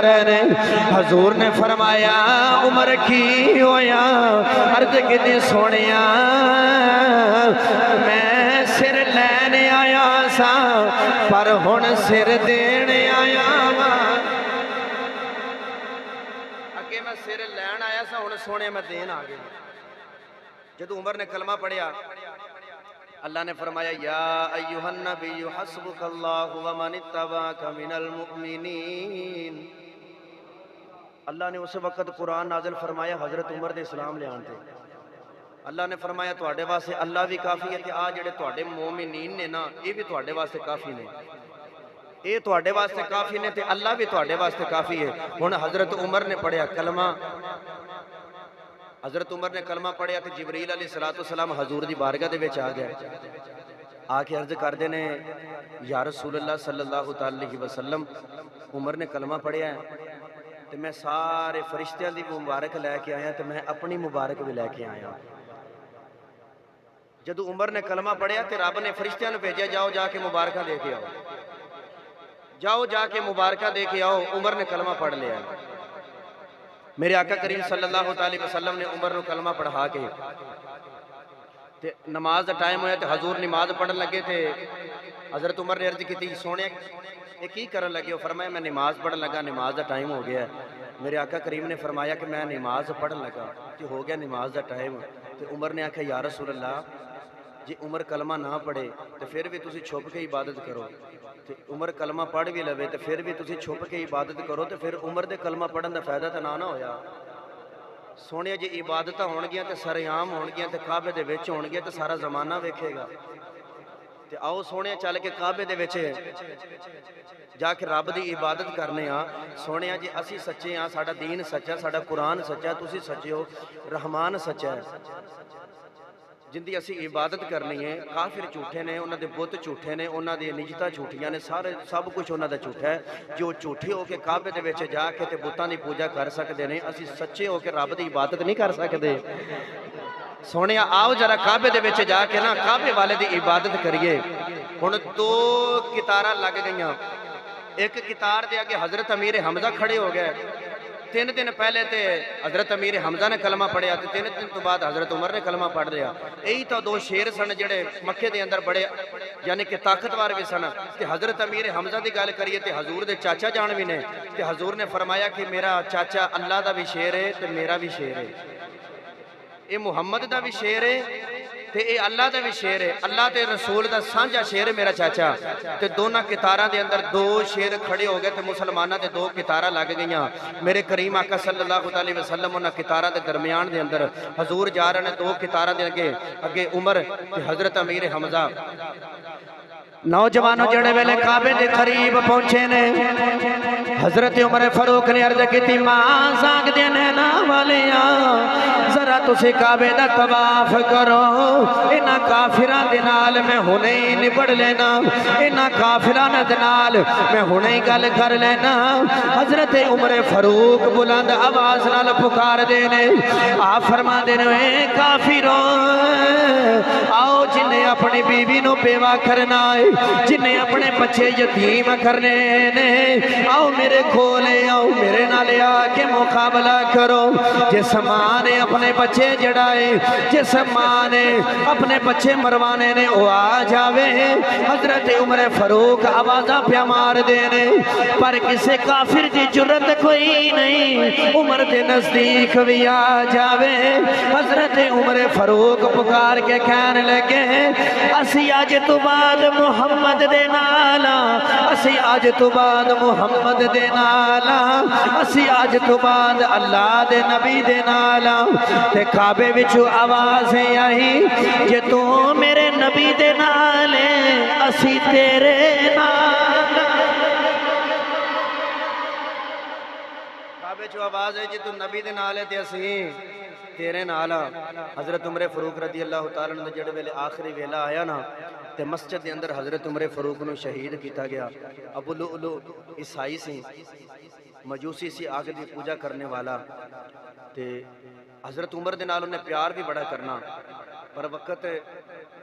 رہے نے حضور نے فرمایا عمر کی ہویا عرض کتنی سونیا میں سر لینے آیا سا پر ہن سر دینے آیا اگے میں سر لین آیا سا ہن سونے میں دین آگے جدو عمر نے کلمہ پڑھیا اللہ نے فرمایا یا ایوہ النبی حسبک اللہ ومن اتبعک من المؤمنین اللہ نے اس وقت قرآن نازل فرمایا حضرت عمر دے اسلام لے آنتے اللہ نے فرمایا تواڈے واسطے اللہ بھی کافی ہے تے آ جڑے تواڈے مومنین نے نا یہ بھی تواڈے واسطے کافی نے یہ تواڈے واسطے کافی نے تے اللہ بھی تواڈے واسطے کافی ہے ہن حضرت عمر نے پڑھیا کلمہ حضرت عمر نے کلمہ پڑھیا تے جبریل علیہ السلام حضور دی بارگاہ دے وچ آ گئے آ کے عرض کردے نے یا رسول اللہ صلی اللہ علیہ وسلم عمر نے کلمہ پڑھیا ہے تے میں سارے فرشتیاں دی مبارک لے کے آیا تے میں اپنی مبارک بھی لے کے آیا جدو عمر نے کلمہ پڑھیا تے رب نے فرشتیاں نو بھیجیا جاؤ جا کے مبارکاں دے کے آؤ جاؤ جا کے مبارکہ دے کے آؤ، عمر نے کلمہ پڑھ لیا ہے۔ میرے آقا کریم صلی اللہ علیہ وسلم نے عمر نو کلمہ پڑھا کے تے نماز دا ٹائم ہویا تے حضور نماز پڑھن لگے تھے۔ حضرت عمر نے عرض کی تھی سونے یہ کی کرن لگے ہو؟ فرمایا میں نماز پڑھن لگا، نماز دا ٹائم ہو گیا ہے۔ میرے آقا کریم نے فرمایا کہ میں نماز پڑھن لگا کہ ہو گیا نماز دا ٹائم، تے عمر نے آکھا یا رسول اللہ جی عمر کلمہ نہ پڑھے تے پھر بھی تسی چھپ کے عبادت کرو، تے عمر کلمہ پڑھ بھی لوے تے پھر بھی تسی چھپ کے عبادت کرو تے پھر عمر دے کلمہ پڑھن دا فائدہ تے نہ ہویا۔ سونے جی عبادت ہون گیا تے سرعام ہون گیا تے کعبے دے وچ ہون گیا تے سارا زمانہ ویکھے گا۔ تے آؤ سونے چل کے کعبے دے وچ جا کے رب دی عبادت کرنے ہاں۔ سونے جی اسی سچے ہاں، ساڈا دین سچا، ساڈا قرآن سچا، تسی سچے ہو، رحمان سچا ہے جن دی اسی عبادت کرنی ہے۔ کافر جھوٹے نے، انہاں دے بت جھوٹے نے، انہاں دی نجتا جھوٹیاں نے، سارے سب کچھ انہاں دا جھوٹا ہے۔ جو جھوٹے ہو کے کعبے دے وچ جا کے تے بتاں دی پوجا کر سکدے نے، اسی سچے ہو کے رب دی عبادت نہیں کر سکدے۔ سونے آؤ ذرا کعبے دے وچ جا کے نا کعبے والے دی عبادت کریے۔ ہن دو کتاراں لگ گئیاں، ایک کتار دے اگے حضرت امیر حمزہ کھڑے ہو گئے۔ 3 دن پہلے تے حضرت امیر حمزہ نے کلمہ پڑھیا تے 3 دن تو بعد حضرت عمر نے کلمہ پڑھ لیا۔ یہی تو دو شیر سن جڑے مکے دے اندر بڑے یعنی کہ طاقتور بھی سن۔ تے حضرت امیر حمزہ دی گل کریے تے حضور دے چاچا جان بھی نے، تے حضور نے فرمایا کہ میرا چاچا اللہ دا بھی شیر ہے تے میرا بھی شیر ہے، اے محمد دا بھی شیر ہے تے اے اللہ دا بھی شیر ہے، اللہ تے رسول دا سانجا شیر ہے میرا چاچا۔ تے دونوں کتاراں دے اندر دو شیر کھڑے ہو گئے تے مسلماناں دے دو کتاراں لگ گئیاں۔ میرے کریم آقا صلی اللہ علیہ وسلم انہاں کتاراں دے درمیان دے اندر حضور جا رہے نے، دو کتاراں دے اگے عمر تے حضرت امیر حمزہ۔ نوجوانوں جڑے ویلے کعبے دے قریب پہنچے نے، حضرت عمر فاروق نے عرض کی ماں ساگ دے نینا والیاں ذرا تسی کعبے دا طواف کرو، انہاں کافراں دے نال میں ہنے ہی نبڑ لینا، انہاں کافراں دے نال میں ہنے ہی گل کر لینا۔ حضرت عمر فاروق بلند آواز نال پکار دے نے، آپ فرما دے نے اے کافروں آؤ جنہیں اپنی بیوی نو بیوہ کرنا ہے، جنہیں اپنے بچے یتیم کرنے نے، آؤ میرے کھولے، آؤ میرے نالے آکے مقابلہ کرو۔ جس ماں نے اپنے بچے جڑائے، جس ماں نے اپنے بچے مروانے نے، وہ آ جاوے۔ حضرت عمر فاروق آوازہ پیا مار دینے، پر کسے کافر دی جرت کوئی نہیں عمر دے نزدیک بھی آ جاوے۔ حضرت عمر فاروق پکار کے کہنے لگے اسی آج تو بعد محمد دے نالا، اسی آج تو بعد محمد دے نالا، اسی آج تو بعد اللہ دے نبی دے نالا۔ تے کعبے وچ آوازیں آئی کہ تو میرے نبی دے نالے اسی تیرے نالا۔ کعبے چو آواز ہے جی تو نبی دے نالے تے اسی تیرے نالا۔ حضرت عمر فاروق رضی اللہ تعالیٰ عنہ جڑے ویلے آخری ویلا آیا نا تے مسجد دے اندر حضرت عمر فاروق نو شہید کیتا گیا۔ ابو لؤلؤ عیسائی سی، مجوسی سی، آگ دی پوجا کرنے والا، تے حضرت عمر دے نال انہیں پیار بھی بڑا کرنا، پر وقت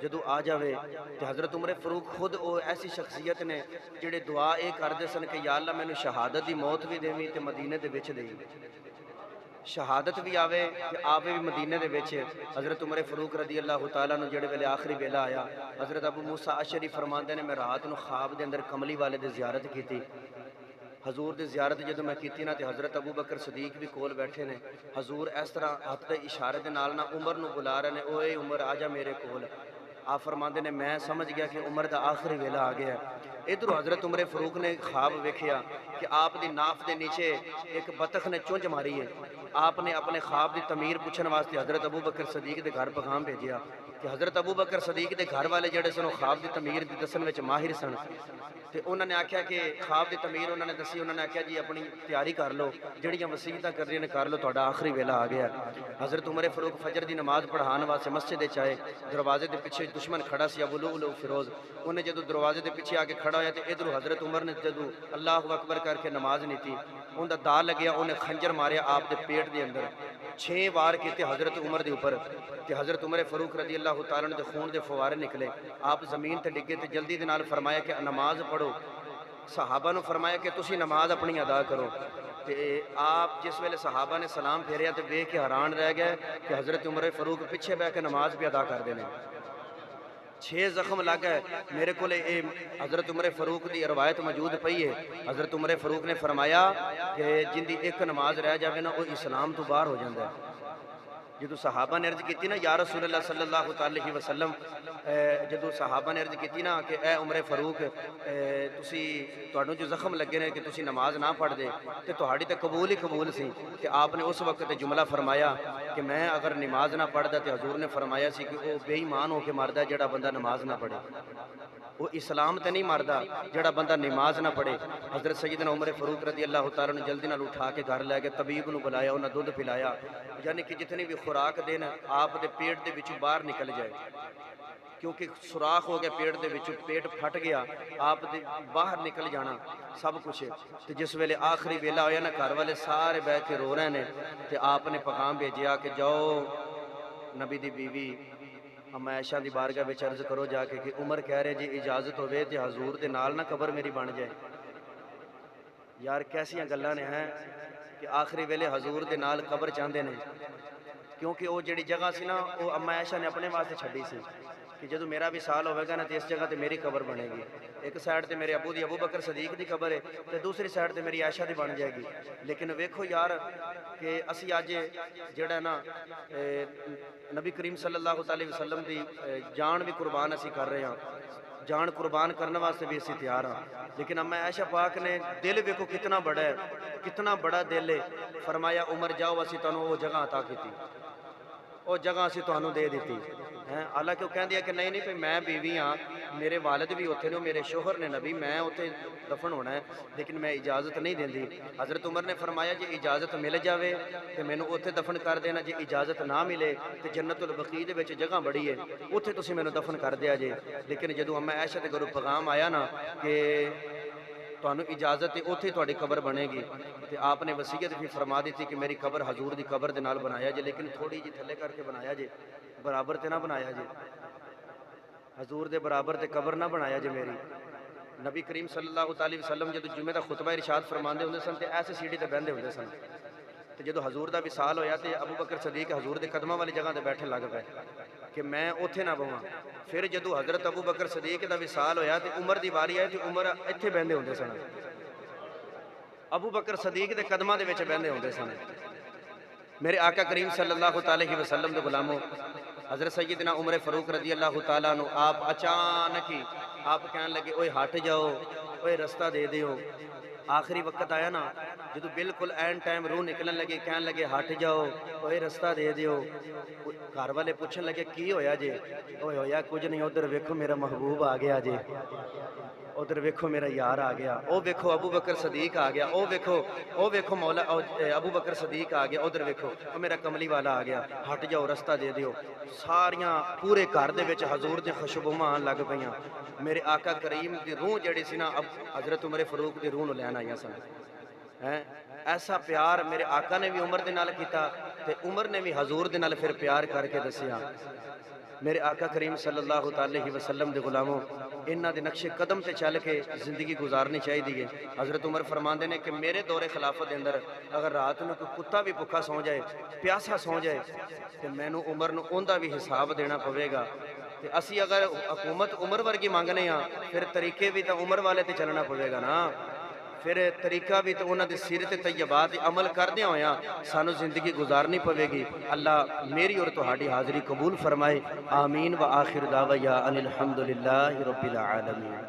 جدو آ جاوے تے حضرت عمر فاروق خود او ایسی شخصیت نے جڑے دعا اے کر دے سن کہ یا اللہ میں نے شہادت دی موت بھی دیویں تے مدینے دے وچ دئی، شہادت بھی آوے کہ آوے بھی مدینے دے وچ۔ حضرت عمر فاروق رضی اللہ تعالیٰ عنہ جڑے ویلے آخری ویلا آیا، حضرت ابو موسیٰ اشعری فرماندے نے میں رات نو خواب دے اندر کملی والے دے زیارت کیتی۔ حضور دے زیارت جدو میں کیتی نا تے حضرت ابو بکر صدیق بھی کول بیٹھے نے، حضور اس طرح ہاتھ دے اشارے دے نال نا عمر نو بلا رہے نے، اوے عمر آجا میرے کول۔ آپ فرماندے نے میں سمجھ گیا کہ عمر دا آخری ویلا آ گیا ہے۔ ادھر حضرت عمر فاروق نے خواب ویکھیا کہ آپ دی ناف دے نیچے ایک بطخ نے چونج ماری ہے۔ آپ نے اپنے خواب دی تعمیر پوچھن واسطے حضرت ابو بکر صدیق دے گھر پیغام بھیجیا کہ حضرت ابو بکر صدیق دے گھر والے جڑے سن خواب دی تعمیر دی دسن وچ ماہر سن، تے انہوں نے آکھیا کہ خواب دی تعمیر انہوں نے دسی، انہوں نے آکھیا جی اپنی تیاری کر لو، جڑیاں وصیتاں کر رہے نے کر لو، تہاڈا آخری ویلا آ گیا۔ حضرت عمر فاروق فجر دی نماز پڑھان واسطے مسجد وچ آئے، دروازے دے پیچھے دشمن کھڑا سی ابو لؤلؤ فیروز، انہیں جدو دروازے دے پیچھے آ کے کھڑا ہویا تے ادھر حضرت عمر نے جدو اللہ اکبر کر کے نماز نہیں تھی، ان دا دا لگیا، انہیں خنجر ماریا آپ دے پیٹ دے اندر، 6 وار کیتے حضرت عمر دے اوپر، کہ حضرت عمر فاروق رضی اللہ تعالیٰ عنہ دے خون دے فوارے نکلے، آپ زمین تے ڈگے تے جلدی دے نال فرمایا کہ نماز پڑھو۔ صحابہ نو فرمایا کہ تسی نماز اپنی ادا کرو، تے آپ جس ویلے صحابہ نے سلام پھیریا تے ویکھ کے حیران رہ گئے کہ حضرت عمر فاروق پیچھے بیٹھ کے نماز بھی ادا کر دینے۔ 6 زخم لگ گئے میرے کو حضرت عمر فاروق دی روایت موجود پئی ہے۔ حضرت عمر فاروق نے فرمایا کہ جن دی ایک نماز رہ جاوے نا وہ اسلام تو باہر ہو جاندہ ہے۔ جدو صحابہ نے عرض کی نا یا رسول اللہ صلی اللہ علیہ وسلم، جدو صحابہ نے عرض کی نا کہ اے عمر فاروق تُہاڈوں جو زخم لگے نے کہ تسی نماز نہ پڑھ دے تے تہاڈی تے قبول ہی قبول سی، کہ آپ نے اس وقت جملہ فرمایا کہ میں اگر نماز نہ پڑھدا تے حضور نے فرمایا سی کہ وہ بے ایمان ہو کے مردا جڑا بندہ نماز نہ پڑھے، وہ اسلام تے نہیں مردا جڑا بندہ نماز نہ پڑھے۔ حضرت سیدنا عمر فاروق رضی اللہ تعالیٰ نے جلدی نال اٹھا کے گھر لے گئے، طبیب نو بلایا، انہاں دودھ پلایا، یعنی کہ جتنی بھی خوراک دینا آپ دے پیٹ دے وچوں باہر نکل جائے، کیونکہ سوراخ ہو گیا پیٹ دے وچوں، پیٹ پھٹ گیا، آپ دے باہر نکل جانا سب کچھ۔ تے جس ویلے آخری ویلا ہویا نا گھر والے سارے بیٹھ کے رو رہے نے، تے آپ نے پیغام بھیجیا کہ جاؤ نبی دی بیوی اما عائشہ دی بارگاہ وچ عرض کرو جا کے کہ عمر کہہ رہے جی اجازت ہوئے تے حضور دے نال نہ قبر میری بن جائے۔ یار کیسیاں گلاں نے ہیں کہ آخری ویلے حضور دے نال قبر چاہندے نے، کیونکہ وہ جڑی جگہ سی نا وہ اما عائشہ نے اپنے واسطے چھڈی سی کہ جدو میرا بھی سال ہوئے گا نا تو اس جگہ تے میری قبر بنے گی، ایک سائڈ تے میرے ابو دی ابو بکر صدیق دی قبر ہے تے دوسری سائڈ تے میری عائشہ دی بن جائے گی۔ لیکن ویکھو یار کہ اسی اج جڑا نا نبی کریم صلی اللہ علیہ وسلم دی جان بھی قربان اسی کر رہے ہیں، جان قربان کرنے واسطے بھی اسی تیار ہاں، لیکن اما عائشہ پاک نے دل ویکھو کتنا بڑا ہے، کتنا بڑا دل ہے، فرمایا عمر جاؤ اسی تانوں وہ جگہ عطا کیتی، وہ جگہ اسی تانوں دے دیتی ہیں۔ حالانکہ وہ کہندی ہے کہ نہیں نہیں میں بیوی ہاں، میرے والد بھی اوتھے نے، میرے شوہر نے نبی، میں اوتھے دفن ہونا ہے، لیکن میں اجازت نہیں دیندی۔ حضرت عمر نے فرمایا جی اجازت مل جاوے تے مینوں اوتھے دفن کر دینا، جی اجازت نہ ملے تے جنت البقیع دے وچ جگہ بڑی ہے اوتھے تسی مینوں دفن کر دیا جے۔ لیکن جدوں اما عائشہ دے گھروں پیغام آیا نا کہ تانوں اجازت ہے اوتھے تہاڈی قبر بنے گی، تے آپ نے وصیت بھی فرما دیتی کہ میری قبر حضور دی قبر دے نال بنایا جے، لیکن تھوڑی جی تھلے کر کے بنایا جے، برابر تے نہ بنایا جے، حضور دے برابر تے قبر نہ بنایا جے میری۔ نبی کریم صلی اللہ علیہ وسلم جدو جمعے دا خطبہ ارشاد فرماندے ہوندے سن تے ایسے سیڑھی تے بہندے ہوندے سن، تے جدو حضور دا وصال ہویا تے ابو بکر صدیق حضور دے قدماں والی جگہ تے بیٹھن لگ پئے کہ میں اوتھے نہ بواں۔ پھر جدو حضرت ابو بکر صدیق دا وصال ہویا تے عمر دی واری آئی تے عمر ایتھے بہندے ہوندے سن، ابو بکر صدیق دے قدماں دے وچ بہندے ہوندے سن۔ میرے آقا کریم صلی اللہ علیہ وسلم دے غلاموں، حضرت سیدنا عمر فاروق رضی اللہ تعالیٰ عنہ آپ اچانک ہی آپ کہنے لگے اوے ہٹ جاؤ، اوے رستہ دے دیو۔ آخری وقت آیا نا جدو بالکل این ٹائم روح نکلن لگے، کہنے لگے ہٹ جاؤ، اوے رستہ دے دیو۔ گھر والے پوچھن لگے کی ہویا جے؟ اوے ہویا کچھ نہیں، ادھر ویکھو میرا محبوب آ گیا جے، ادھر ویکھو میرا یار آ گیا، او ویکھو ابو بکر صدیق آ گیا، او ویکھو مولا ابو بکر صدیق آ گیا، ادھر ویکھو او میرا کملی والا آ گیا، ہٹ جاؤ رستہ دے دیو۔ ساریاں پورے گھر دے وچ حضور دی خوشبوواں آن لگ پیاں۔ میرے آقا کریم دی روح جڑی سی نا حضرت عمر فاروق دی روح نو لین آئیاں سن۔ ایسا پیار میرے آقا نے بھی عمر دے نال کیتا تے عمر نے بھی حضور دے نال پھر پیار کر کے دسیا۔ میرے آقا کریم صلی اللہ علیہ وسلم دے غلاموں، انہاں دے نقش قدم تے چل کے زندگی گزارنی چاہیے۔ حضرت عمر فرماندے نے کہ میرے دور خلافت دے اندر اگر رات نو کوئی کتا بھی بھوکا سو جائے، پیاسا سو جائے تے مینوں عمر نو اوندا بھی حساب دینا پوے گا۔ تے اسی اگر حکومت عمر ورگی مانگنے ہاں پھر طریقے بھی تے عمر والے تے چلنا پوے گا نا، پھر طریقہ بھی تو انہاں دی سیرت طیبات عمل کردے ہویاں سانو زندگی گزارنی پوے گی۔ اللہ میری اور تہاڈی حاضری قبول فرمائے، آمین و آخر دعوایا ان الحمدللہ رب العالمین۔